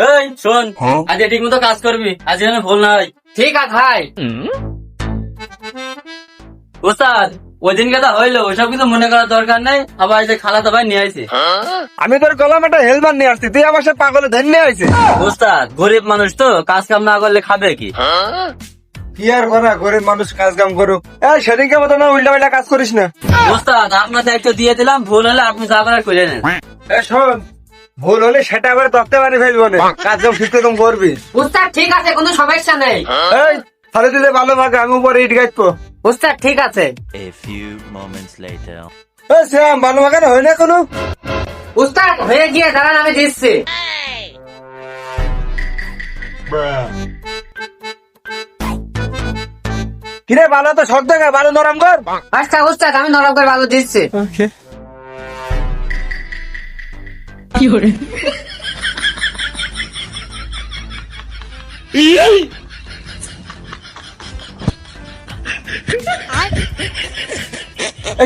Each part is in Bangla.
এই শোন, আজ ঠিক মতো কাজ করবি, আজ যেন ভুল না হয়। ঠিক আছে ভাই। ওস্তাদ ওই দিনকে তো হইলো, ওইসব কিন্তু মনে করার দরকার নাই। আবার এই যে খালাতো ভাই নিয়ে আইছে। আমি তোর গলাম একটা হেলমেট নিয়ে আসছি, তুই আমার সাথে পাগলে ধরে নিয়ে আইছে। ওস্তাদ গরিব মানুষ তো, কাজ কাম না করলে খাবে কি? কি আর করা, গরিব মানুষ কাজ কাম করুক। সেদিনকে মতো না উল্টা পাল্টা কাজ করিস না। ওস্তাদ আপনার দায়িত্ব দিয়ে দিলাম, ভুল হলে আপনি যা করার করে নেন। শোন, ভুল হলে সেটা আবার তক্তে বানিয়ে ফেলবো না, কাজ কাম ঠিক রকম করবি। উস্তাদ ঠিক আছে, কোনো সমস্যা নেই। এই তাহলে দিলে ভালো ভাগে, আমি উপরে ইট গাইবো। উস্তাদ ঠিক আছে। A few moments later. শ্যাম, ভালো ভাগে হয় না কোনো? উস্তাদ হয়ে গিয়ে দাঁড়ান, আমি দিচ্ছি। কিরে ভালো তো শব্দ, ভালো নরম কর। আচ্ছা উস্তাদ, আমি নরম করে ভালো দিচ্ছি।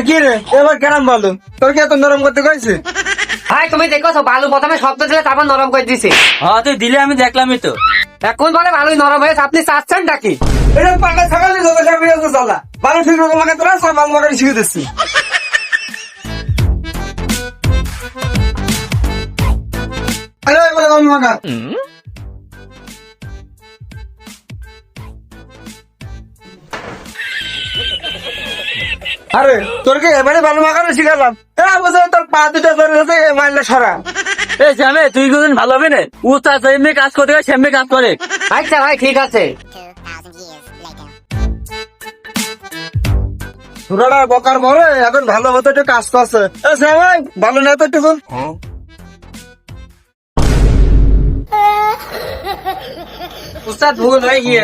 কি রে এবার কেরাম ভালো, তোর কি এত নরম করতে কইছে? ভাই তুমি দেখো তো, বালু প্রথমে শব্দ দিলে তারপর নরম করে দিছি। হ্যাঁ তুই দিলে আমি দেখলামই তো। এখন বলে ভালোই নরম হয়েছে, আপনি চাচ্ছেন নাকি? এটা পাকা ছাগল চালা ভালো ঠিক রকম লাগে, তোরা সব মাল মাগানি শিখে দিচ্ছি। আরে তোর কি এবারে ভালো মাগানো শিখালাম, তোর পা দুটা ধরে মারলে সরা। এই শ্যামে তুই কোনদিন ভালো হবে না? উস্তাদ যেমনি কাজ করতে হয় সেমনি কাজ করে। আচ্ছা ভাই ঠিক আছে। 2,000 years later. তোরা বকার বলে এখন ভালো মতো একটু কাজ করছে। ভালো না তো একটু উস্তাদ ভুল হয়ে গিয়ে